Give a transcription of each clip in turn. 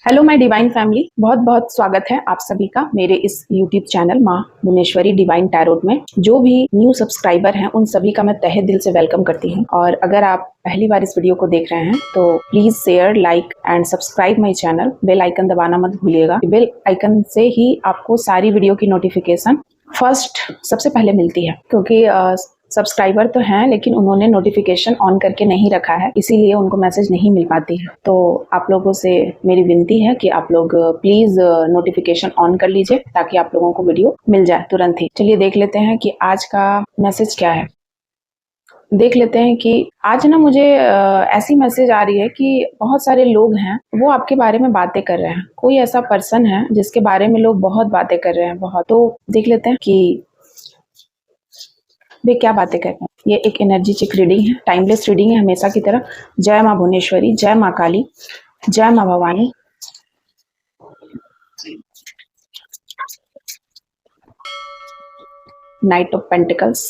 Hello my divine family, बहुत बहुत स्वागत है आप सभी का मेरे इस यूट्यूब चैनल माँ भुवनेश्वरी डिवाइन टैरोट में। जो भी न्यू सब्सक्राइबर हैं उन सभी का मैं तहे दिल से वेलकम करती हूँ। और अगर आप पहली बार इस वीडियो को देख रहे हैं तो please share, like and subscribe my channel. Bell icon दबाना मत भूलिएगा। बेल आइकन से ही आपको सारी वीडियो की नोटिफिकेशन फर्स्ट सबसे पहले मिलती है, क्योंकि सब्सक्राइबर तो हैं लेकिन उन्होंने नोटिफिकेशन ऑन करके नहीं रखा है, इसीलिए उनको मैसेज नहीं मिल पाती है। तो आप लोगों से मेरी विनती है कि आप लोग प्लीज नोटिफिकेशन ऑन कर लीजिए ताकि आप लोगों को वीडियो मिल जाए तुरंत ही। चलिए देख लेते हैं कि आज का मैसेज क्या है। देख लेते हैं कि आज ना मुझे ऐसी मैसेज आ रही है कि बहुत सारे लोग हैं वो आपके बारे में बातें कर रहे हैं। कोई ऐसा पर्सन है जिसके बारे में लोग बहुत बातें कर रहे हैं, बहुत। तो देख लेते हैं कि वे क्या बातें करते हैं। ये एक एनर्जी चेक रीडिंग है, टाइमलेस रीडिंग है हमेशा की तरह। जय माँ भुवनेश्वरी, जय माँ काली, जय माँ भवानी। Night of pentacles.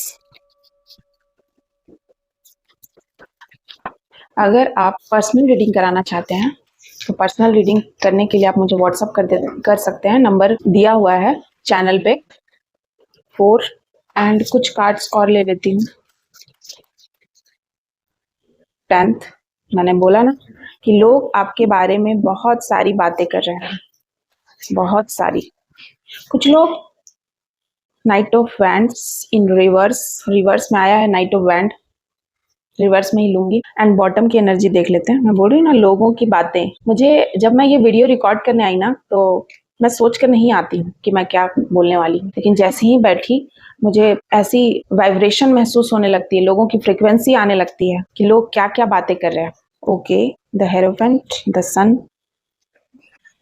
अगर आप पर्सनल रीडिंग कराना चाहते हैं तो पर्सनल रीडिंग करने के लिए आप मुझे व्हाट्सअप कर सकते हैं। नंबर दिया हुआ है चैनल पे। 4 एंड कुछ कार्ड्स और ले लेती हूँ। 10th। मैंने बोला ना कि लोग आपके बारे में बहुत सारी बातें कर रहे हैं, बहुत सारी। कुछ लोग night of wands in reverse में आया है। नाइट ऑफ वैंड रिवर्स में ही लूंगी। एंड बॉटम की एनर्जी देख लेते हैं। मैं बोल रही हूँ ना, लोगों की बातें। मुझे जब मैं ये वीडियो रिकॉर्ड करने आई ना तो मैं सोच कर नहीं आती हूँ कि मैं क्या बोलने वाली हूँ, लेकिन जैसे ही बैठी मुझे ऐसी वाइब्रेशन महसूस होने लगती है, लोगों की फ्रिक्वेंसी आने लगती है कि लोग क्या क्या बातें कर रहे हैं। ओके, द हेरोफेंट, द सन।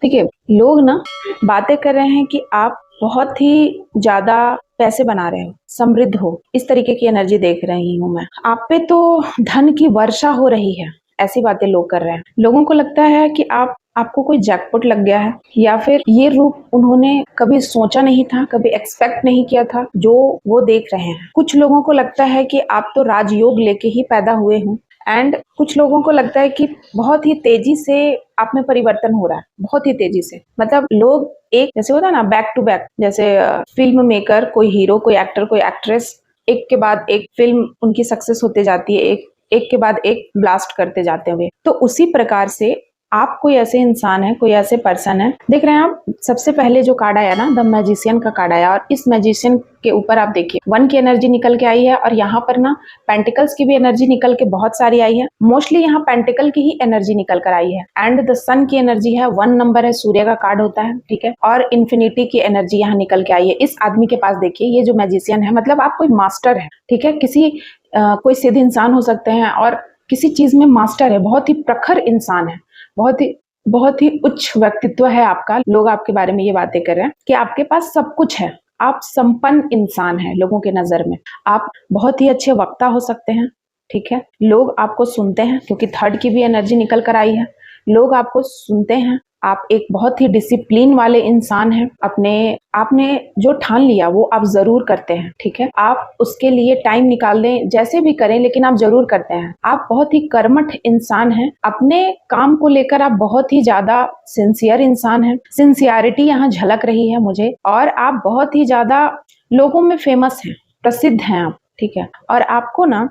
देखिए, लोग ना बातें कर रहे हैं कि आप बहुत ही ज्यादा पैसे बना रहे हो, समृद्ध हो, इस तरीके की एनर्जी देख रही हूँ मैं। आप पे तो धन की वर्षा हो रही है, ऐसी बातें लोग कर रहे हैं। लोगों को लगता है कि आपको कोई जैकपॉट लग गया है, या फिर ये रूप उन्होंने कभी सोचा नहीं था, कभी एक्सपेक्ट नहीं किया था जो वो देख रहे हैं। कुछ लोगों को लगता है कि आप तो राजयोग लेके ही पैदा हुए हो। एंड कुछ लोगों को लगता है कि बहुत ही तेजी से आप में परिवर्तन हो रहा है, बहुत ही तेजी से। मतलब लोग एक जैसे होता है ना, बैक टू बैक, जैसे फिल्म मेकर, कोई हीरो, कोई एक्टर, कोई एक्ट्रेस, एक के बाद एक फिल्म उनकी सक्सेस होते जाती है, एक एक के बाद एक ब्लास्ट करते जाते हुए। तो उसी प्रकार से आप कोई ऐसे इंसान है, कोई ऐसे पर्सन है। देख रहे हैं आप, सबसे पहले जो कार्ड आया ना, द मैजिशियन का कार्ड आया। और इस मैजिशियन के ऊपर आप देखिए 1 की एनर्जी निकल के आई है, और यहाँ पर ना पेंटिकल्स की भी एनर्जी निकल के बहुत सारी आई है। मोस्टली यहाँ पेंटिकल की ही एनर्जी निकल कर आई है। एंड द सन की एनर्जी है, 1 नंबर है, सूर्य का कार्ड होता है, ठीक है। और इन्फिनिटी की एनर्जी यहाँ निकल के आई है। इस आदमी के पास देखिए, ये जो मैजिशियन है, मतलब आप कोई मास्टर है, ठीक है। कोई सिद्ध इंसान हो सकते हैं और किसी चीज में मास्टर है, बहुत ही प्रखर इंसान है, बहुत ही उच्च व्यक्तित्व है आपका। लोग आपके बारे में ये बातें कर रहे हैं कि आपके पास सब कुछ है, आप संपन्न इंसान हैं लोगों के नजर में। आप बहुत ही अच्छे वक्ता हो सकते हैं, ठीक है। लोग आपको सुनते हैं, क्योंकि 3rd की भी एनर्जी निकल कर आई है। लोग आपको सुनते हैं। आप एक बहुत ही डिसिप्लिन वाले इंसान हैं। आपने जो ठान लिया वो आप जरूर करते हैं, ठीक है। आप उसके लिए टाइम निकाल दें, जैसे भी करें, लेकिन आप जरूर करते हैं। आप बहुत ही कर्मठ इंसान हैं। अपने काम को लेकर आप बहुत ही ज्यादा सिंसियर इंसान हैं। सिंसियरिटी यहाँ झलक रही है मुझे। और आप बहुत ही ज्यादा लोगों में फेमस हैं, प्रसिद्ध हैं आप, ठीक है। और आपको ना,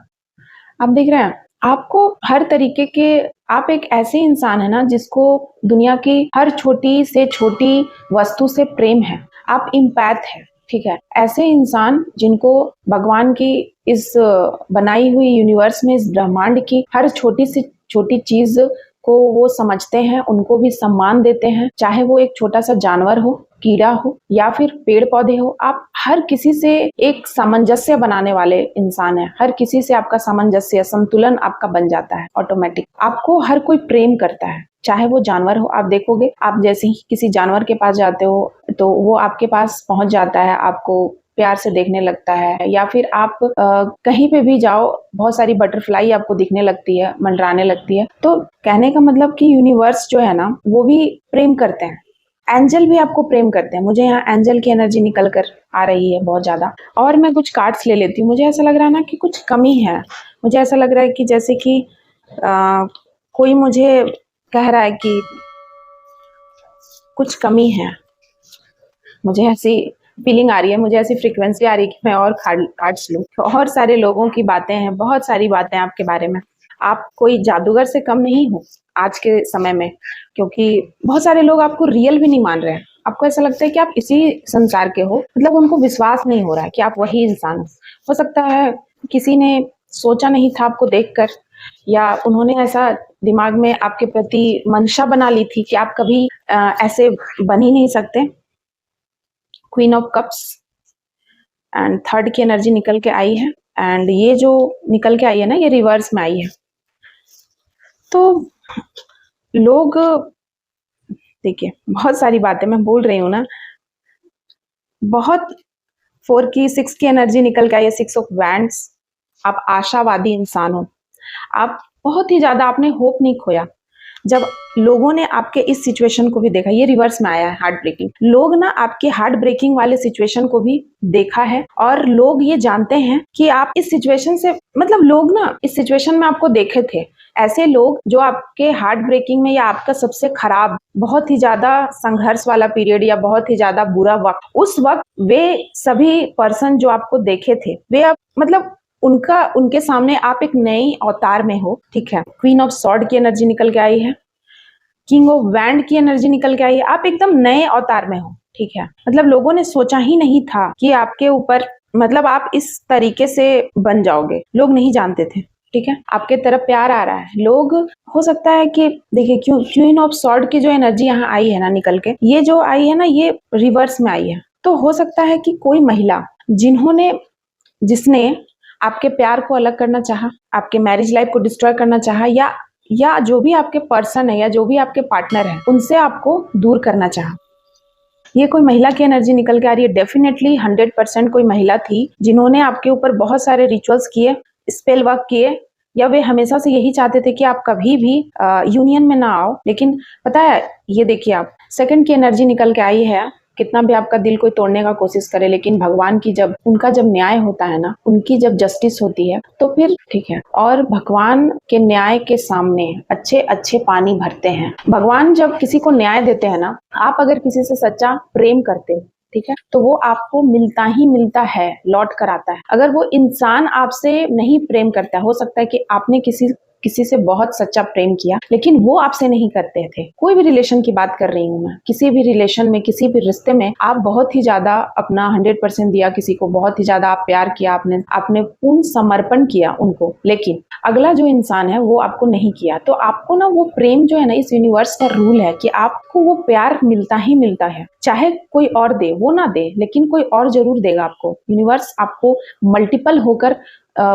आप देख रहे हैं, आपको हर तरीके के, आप एक ऐसे इंसान है ना जिसको दुनिया की हर छोटी से छोटी वस्तु से प्रेम है। आप इम्पैथ है, ठीक है। ऐसे इंसान जिनको भगवान की इस बनाई हुई यूनिवर्स में, इस ब्रह्मांड की हर छोटी सी छोटी चीज को वो समझते हैं, उनको भी सम्मान देते हैं। चाहे वो एक छोटा सा जानवर हो, कीड़ा हो, या फिर पेड़ पौधे हो, आप हर किसी से एक सामंजस्य बनाने वाले इंसान है। हर किसी से आपका सामंजस्य, संतुलन आपका बन जाता है ऑटोमेटिक। आपको हर कोई प्रेम करता है, चाहे वो जानवर हो। आप देखोगे, आप जैसे ही किसी जानवर के पास जाते हो तो वो आपके पास पहुंच जाता है, आपको प्यार से देखने लगता है। या फिर आप कहीं पे भी जाओ, बहुत सारी बटरफ्लाई आपको दिखने लगती है, मंडराने लगती है। तो कहने का मतलब कि यूनिवर्स जो है ना, वो भी प्रेम करते हैं। एंजल भी आपको प्रेम करते हैं। मुझे यहाँ एंजल की एनर्जी निकल कर आ रही है बहुत ज्यादा। और मैं कुछ कार्ड्स ले लेती हूँ। मुझे ऐसा लग रहा है ना कि कुछ कमी है। मुझे ऐसा लग रहा है कि जैसे कि कोई मुझे कह रहा है कि कुछ कमी है। मुझे ऐसी फीलिंग आ रही है, मुझे ऐसी फ्रीक्वेंसी आ रही है कि मैं और कार्ड्स लूं। और सारे लोगों की बातें हैं, बहुत सारी बातें आपके बारे में। आप कोई जादूगर से कम नहीं हो आज के समय में, क्योंकि बहुत सारे लोग आपको रियल भी नहीं मान रहे हैं। आपको ऐसा लगता है कि आप इसी संसार के हो, मतलब उनको विश्वास नहीं हो रहा है कि आप वही इंसान हो सकता है किसी ने सोचा नहीं था आपको देखकर, या उन्होंने ऐसा दिमाग में आपके प्रति मंशा बना ली थी कि आप कभी ऐसे बन ही नहीं सकते। Queen of cups and third की एनर्जी निकल के आई है, एंड ये जो निकल के आई है ना, ये रिवर्स में आई है। तो लोग, देखिए बहुत सारी बातें मैं बोल रही हूँ ना, बहुत 4 की 6 की एनर्जी निकल के आई है, 6 ऑफ वैंड्स। आप आशावादी इंसान हो, आप बहुत ही ज्यादा, आपने होप नहीं खोया। जब लोगों ने आपके इस सिचुएशन को भी देखा, ये रिवर्स में आया है हार्ट ब्रेकिंग, लोग ना आपके हार्ट ब्रेकिंग वाले सिचुएशन को भी देखा है, और लोग ये जानते हैं कि आप इस सिचुएशन से, मतलब लोग ना इस सिचुएशन में आपको देखे थे। ऐसे लोग जो आपके हार्ट ब्रेकिंग में, या आपका सबसे खराब, बहुत ही ज्यादा संघर्ष वाला पीरियड, या बहुत ही ज्यादा बुरा वक्त, उस वक्त वे सभी पर्सन जो आपको देखे थे, वे अब मतलब उनके सामने आप एक नई अवतार में हो। ठीक है, क्वीन ऑफ सॉर्ड की एनर्जी निकल के आई है, किंग ऑफ वैंड की एनर्जी निकल के आई है। आप एकदम नए अवतार में हो। ठीक है, मतलब लोगों ने सोचा ही नहीं था कि आपके ऊपर, मतलब आप इस तरीके से बन जाओगे, लोग नहीं जानते थे। ठीक है, आपके तरफ प्यार आ रहा है। लोग, हो सकता है कि देखिए, क्वीन ऑफ सॉर्ड की जो एनर्जी यहाँ आई है ना निकल के, ये जो आई है ना, ये रिवर्स में आई है। तो हो सकता है कि कोई महिला जिसने आपके प्यार को अलग करना चाहा, आपके मैरिज लाइफ को डिस्ट्रॉय करना चाहा, या जो भी आपके पर्सन है, या जो भी आपके पार्टनर है, उनसे आपको दूर करना चाहा, ये कोई महिला की एनर्जी निकल के आ रही है। डेफिनेटली 100% कोई महिला थी जिन्होंने आपके ऊपर बहुत सारे रिचुअल्स किए, स्पेल वर्क किए, या वे हमेशा से यही चाहते थे कि आप कभी भी यूनियन में ना आओ। लेकिन पता है, ये देखिए, आप सेकंड की एनर्जी निकल के आई है। कितना भी आपका दिल कोई तोड़ने का कोशिश करे, लेकिन भगवान की उनका जब न्याय होता है ना, उनकी जब जस्टिस होती है, तो फिर ठीक है। और भगवान के न्याय के सामने अच्छे अच्छे पानी भरते हैं। भगवान जब किसी को न्याय देते हैं ना, आप अगर किसी से सच्चा प्रेम करते हो, ठीक है, तो वो आपको मिलता ही मिलता है, लौट कर आता है। अगर वो इंसान आपसे नहीं प्रेम करता, हो सकता है कि आपने किसी से बहुत सच्चा प्रेम किया, लेकिन वो आपसे नहीं करते थे। कोई भी रिलेशन की बात कर रही हूँ मैं, किसी भी रिलेशन में, किसी भी रिश्ते में आप बहुत ही ज्यादा अपना 100% दिया किसी को, बहुत ही ज्यादा आप प्यार किया, आपने पूर्ण समर्पण किया उनको, लेकिन अगला जो इंसान है वो आपको नहीं किया। तो आपको ना वो प्रेम जो है ना, इस यूनिवर्स का रूल है कि आपको वो प्यार मिलता ही मिलता है, चाहे कोई और दे, वो ना दे, लेकिन कोई और जरूर देगा आपको। यूनिवर्स आपको मल्टीपल होकर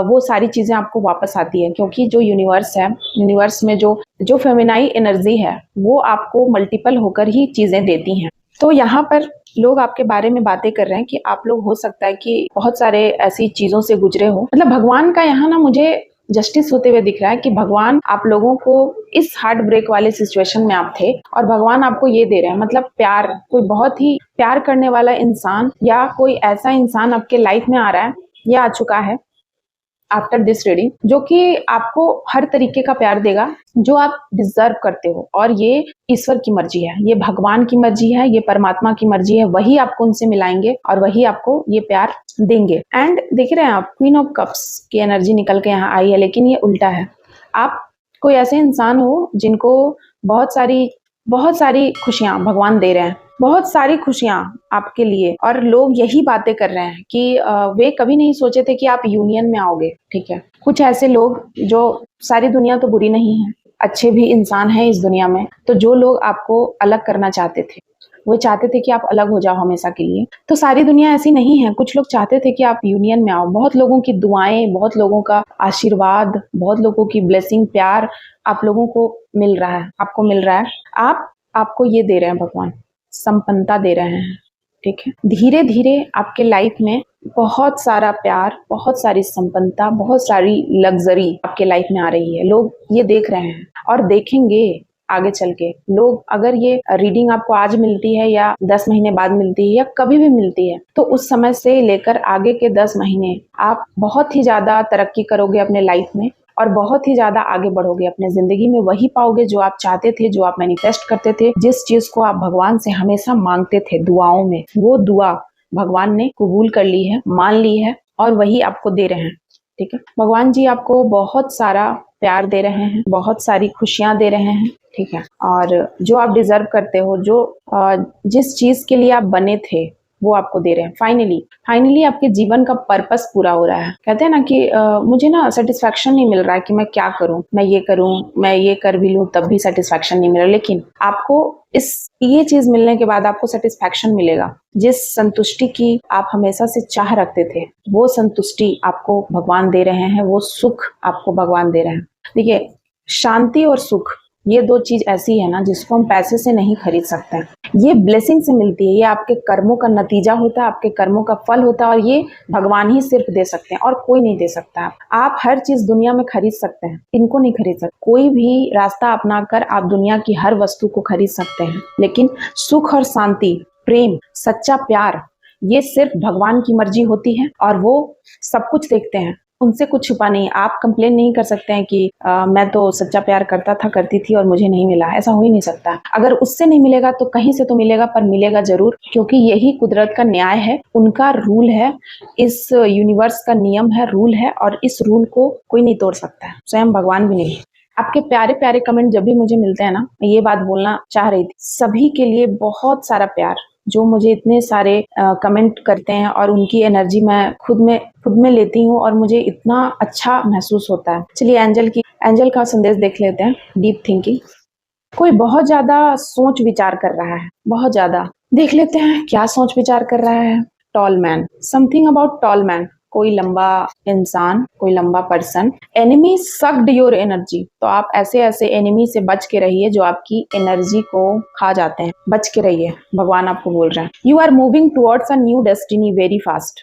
वो सारी चीजें आपको वापस आती है, क्योंकि जो यूनिवर्स है, यूनिवर्स में जो फेमिनाइन एनर्जी है, वो आपको मल्टीपल होकर ही चीजें देती हैं। तो यहाँ पर लोग आपके बारे में बातें कर रहे हैं कि आप लोग, हो सकता है कि बहुत सारे ऐसी चीजों से गुजरे हो। मतलब भगवान का यहाँ ना मुझे जस्टिस होते हुए दिख रहा है कि भगवान आप लोगों को, इस हार्ट ब्रेक वाले सिचुएशन में आप थे, और भगवान आपको ये दे रहे हैं, मतलब प्यार, कोई बहुत ही प्यार करने वाला इंसान, या कोई ऐसा इंसान आपके लाइफ में आ रहा है, या आ चुका है आफ्टर दिस रीडिंग, जो कि आपको हर तरीके का प्यार देगा जो आप डिजर्व करते हो। और ये ईश्वर की मर्जी है, ये भगवान की मर्जी है, ये परमात्मा की मर्जी है, वही आपको उनसे मिलाएंगे और वही आपको ये प्यार देंगे। एंड देख रहे हैं आप, क्वीन ऑफ कप्स की एनर्जी निकल के यहाँ आई है, लेकिन ये उल्टा है। आप कोई ऐसे इंसान हो जिनको बहुत सारी खुशियां भगवान दे रहे हैं, बहुत सारी खुशियां आपके लिए, और लोग यही बातें कर रहे हैं कि वे कभी नहीं सोचे थे कि आप यूनियन में आओगे। ठीक है, कुछ ऐसे लोग, जो, सारी दुनिया तो बुरी नहीं है, अच्छे भी इंसान हैं इस दुनिया में, तो जो लोग आपको अलग करना चाहते थे, वो चाहते थे कि आप अलग हो जाओ हमेशा के लिए, तो सारी दुनिया ऐसी नहीं है। कुछ लोग चाहते थे कि आप यूनियन में आओ। बहुत लोगों की दुआएं, बहुत लोगों का आशीर्वाद, बहुत लोगों की ब्लेसिंग, प्यार आप लोगों को मिल रहा है, आपको मिल रहा है। आपको ये दे रहे हैं भगवान, संपन्नता दे रहे हैं। ठीक है, धीरे धीरे आपके लाइफ में बहुत सारा प्यार, बहुत सारी संपन्नता, बहुत सारी लग्जरी आपके लाइफ में आ रही है। लोग ये देख रहे हैं और देखेंगे आगे चल के। लोग, अगर ये रीडिंग आपको आज मिलती है, या 10 महीने बाद मिलती है, या कभी भी मिलती है, तो उस समय से लेकर आगे के 10 महीने आप बहुत ही ज्यादा तरक्की करोगे अपने लाइफ में। और बहुत ही ज्यादा आगे बढ़ोगे अपने जिंदगी में। वही पाओगे जो आप चाहते थे, जो आप मैनिफेस्ट करते थे, जिस चीज को आप भगवान से हमेशा मांगते थे दुआओं में, वो दुआ भगवान ने कबूल कर ली है, मान ली है और वही आपको दे रहे हैं। ठीक है, भगवान जी आपको बहुत सारा प्यार दे रहे हैं, बहुत सारी खुशियां दे रहे हैं। ठीक है, और जो आप डिजर्व करते हो, जिस चीज के लिए आप बने थे, वो आपको दे रहे हैं। फाइनली आपके जीवन का पर्पस पूरा हो रहा है। कहते हैं ना कि मुझे ना सेटिस्फैक्शन नहीं मिल रहा है कि मैं क्या करूं, मैं ये करूं, मैं ये कर भी लूं, तब भी सेटिस्फैक्शन नहीं मिल रहा। लेकिन आपको ये चीज मिलने के बाद आपको सेटिस्फैक्शन मिलेगा। जिस संतुष्टि की आप हमेशा से चाह रखते थे, वो संतुष्टि आपको भगवान दे रहे हैं, वो सुख आपको भगवान दे रहे हैं। देखिए, शांति और सुख, ये दो चीज ऐसी है ना जिसको हम पैसे से नहीं खरीद सकते हैं। ये ब्लेसिंग से मिलती है, ये आपके कर्मों का नतीजा होता है, आपके कर्मों का फल होता है, और ये भगवान ही सिर्फ दे सकते हैं और कोई नहीं दे सकता। आप हर चीज दुनिया में खरीद सकते हैं, इनको नहीं खरीद सकते। कोई भी रास्ता अपनाकर आप दुनिया की हर वस्तु को खरीद सकते हैं, लेकिन सुख और शांति, प्रेम, सच्चा प्यार, ये सिर्फ भगवान की मर्जी होती है और वो सब कुछ देखते हैं, उनसे कुछ छुपा नहीं। आप कंप्लेन नहीं कर सकते हैं कि मैं तो सच्चा प्यार करता था, करती थी और मुझे नहीं मिला। ऐसा हो ही नहीं सकता। अगर उससे नहीं मिलेगा तो कहीं से तो मिलेगा, पर मिलेगा जरूर, क्योंकि यही कुदरत का न्याय है, उनका रूल है, इस यूनिवर्स का नियम है, रूल है, और इस रूल को कोई नहीं तोड़ सकता है, स्वयं भगवान भी नहीं। आपके प्यारे प्यारे कमेंट जब भी मुझे मिलते हैं ना, मैं ये बात बोलना चाह रही थी, सभी के लिए बहुत सारा प्यार। जो मुझे इतने सारे कमेंट करते हैं और उनकी एनर्जी मैं खुद में लेती हूँ और मुझे इतना अच्छा महसूस होता है। चलिए एंजल का संदेश देख लेते हैं। डीप थिंकिंग, कोई बहुत ज्यादा सोच विचार कर रहा है, बहुत ज्यादा। देख लेते हैं क्या सोच विचार कर रहा है। Tall man, something about tall man, कोई लंबा इंसान, कोई लंबा person. Enemy sucked your energy, तो आप ऐसे एनिमी से बच के रहिए जो आपकी एनर्जी को खा जाते हैं। बच के रहिए, भगवान आपको बोल रहे हैं। You are moving towards a new destiny very fast.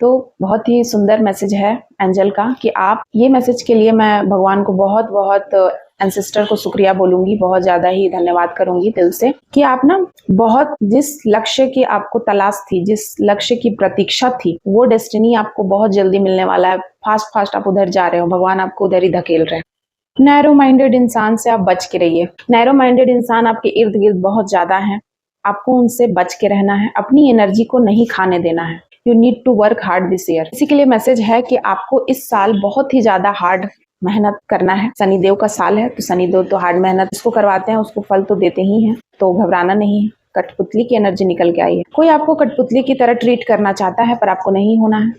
तो बहुत ही सुंदर मैसेज है एंजल का कि आप, ये मैसेज के लिए मैं भगवान को बहुत बहुत एंसेस्टर को शुक्रिया बोलूंगी, बहुत ज्यादा ही धन्यवाद करूंगी दिल से, कि आप ना बहुत, जिस लक्ष्य की आपको तलाश थी, जिस लक्ष्य की प्रतीक्षा थी, वो डेस्टिनी आपको बहुत जल्दी मिलने वाला है। फास्ट आप उधर जा रहे हो, भगवान आपको उधर ही धकेल रहे हैं। नैरो माइंडेड इंसान से आप बच के रहिए। नैरो माइंडेड इंसान आपके इर्द गिर्द बहुत ज्यादा है, आपको उनसे बच के रहना है, अपनी एनर्जी को नहीं खाने देना है। You need to work hard this year. इसी के लिए मैसेज है कि आपको इस साल बहुत ही ज्यादा हार्ड मेहनत करना है। शनिदेव का साल है, तो शनिदेव तो हार्ड मेहनत इसको करवाते हैं, उसको फल तो देते ही हैं, तो घबराना नहीं है। कठपुतली की एनर्जी निकल के आई है। कोई आपको कठपुतली की तरह ट्रीट करना चाहता है, पर आपको नहीं होना है।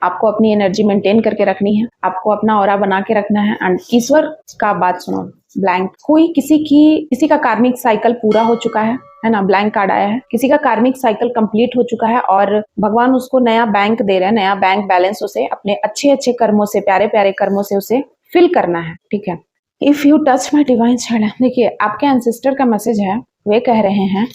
आपको अपनी एनर्जी मेंटेन करके रखनी है, आपको अपना ऑरा बना के रखना है। एंड ईश्वर का बात सुनो, ब्लैंक। कोई किसी का कार्मिक साइकिल पूरा हो चुका है ना, ब्लैंक कार्ड आया है। किसी का कार्मिक साइकिल कंप्लीट हो चुका है और भगवान उसको नया बैंक दे रहे हैं, नया बैंक बैलेंस उसे अपने अच्छे कर्मों से, प्यारे कर्मों से उसे फिल करना है। ठीक है, if you touch my divine child, देखिए आपके एंसेस्टर का मैसेज है, वे कह रहे हैं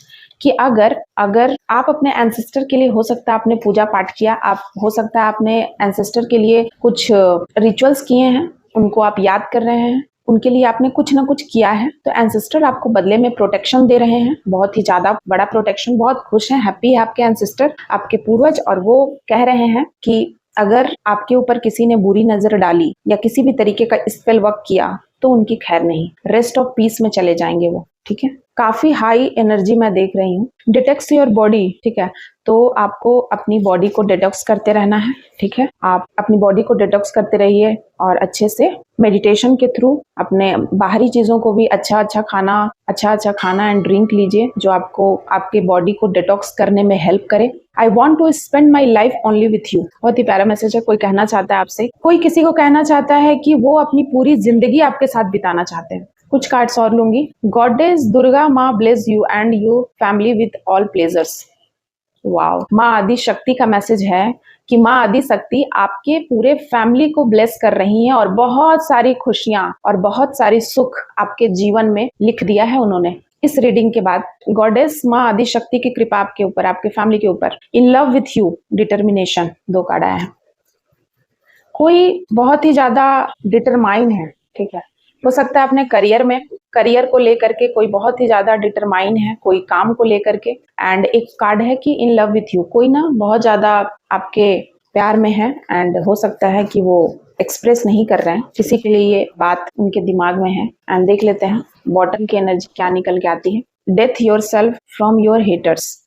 कि अगर आप अपने एंसेस्टर के लिए, हो सकता है आपने पूजा पाठ किया, हो सकता है आपने एंसेस्टर के लिए कुछ रिचुअल्स किए हैं, उनको आप याद कर रहे हैं, उनके लिए आपने कुछ ना कुछ किया है, तो एंसेस्टर आपको बदले में प्रोटेक्शन दे रहे हैं, बहुत ही ज्यादा बड़ा प्रोटेक्शन। बहुत खुश हैं, हैप्पी है आपके एंसेस्टर, आपके पूर्वज, और वो कह रहे हैं कि अगर आपके ऊपर किसी ने बुरी नजर डाली या किसी भी तरीके का स्पेल वर्क किया, तो उनकी खैर नहीं, रेस्ट ऑफ पीस में चले जाएंगे वो। ठीक है, काफी हाई एनर्जी मैं देख रही हूँ। डिटॉक्स योर बॉडी, ठीक है, तो आपको अपनी बॉडी को डिटॉक्स करते रहना है। ठीक है, आप अपनी बॉडी को डिटॉक्स करते रहिए और अच्छे से मेडिटेशन के थ्रू अपने बाहरी चीजों को भी अच्छा खाना एंड ड्रिंक लीजिए, जो आपको आपके बॉडी को डिटॉक्स करने में हेल्प करे। I want to spend my life only with you, बहुत ही प्यारा मैसेज है। कोई कहना चाहता है आपसे, कोई किसी को कहना चाहता है कि वो अपनी पूरी जिंदगी आपके साथ बिताना चाहते हैं। कुछ कार्ड्स और लूंगी। गॉडेस दुर्गा माँ bless you and you family with all pleasures. Wow, माँ आदि शक्ति का मैसेज है कि माँ आदि शक्ति आपके पूरे फैमिली को ब्लेस कर रही हैं और बहुत सारी खुशियां और बहुत सारी सुख आपके जीवन में लिख दिया है उन्होंने। इस रीडिंग के बाद गॉडेस माँ आदि शक्ति की कृपा आपके ऊपर, आपके फैमिली के ऊपर। In love with you, determination, 2 card आया है। कोई बहुत ही ज्यादा डिटरमाइन है। ठीक है, हो सकता है अपने करियर को लेकर के कोई बहुत ही ज्यादा डिटरमाइन है, कोई काम को लेकर के। एंड एक कार्ड है कि इन लव विथ यू, कोई ना बहुत ज्यादा आपके प्यार में है एंड हो सकता है कि वो एक्सप्रेस नहीं कर रहे हैं, किसी के लिए ये बात उनके दिमाग में है। एंड देख लेते हैं बॉटम की एनर्जी क्या निकल के आती है। Death yourself from your haters.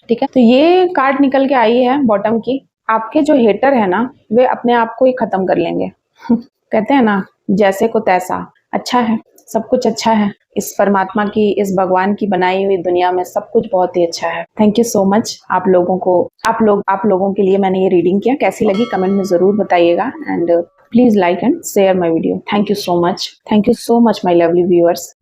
ठीक है, तो ये कार्ड निकल के आई है बॉटम की। आपके जो हेटर है ना, वे अपने आप को ही खत्म कर लेंगे। कहते हैं ना, जैसे को तैसा। अच्छा है, सब कुछ अच्छा है। इस परमात्मा की, इस भगवान की बनाई हुई दुनिया में सब कुछ बहुत ही अच्छा है। थैंक यू सो मच आप लोगों को, आप लोगों के लिए मैंने ये रीडिंग किया। कैसी लगी कमेंट में जरूर बताइएगा। And please like and share my video. Thank you so much. Thank you so much my lovely viewers.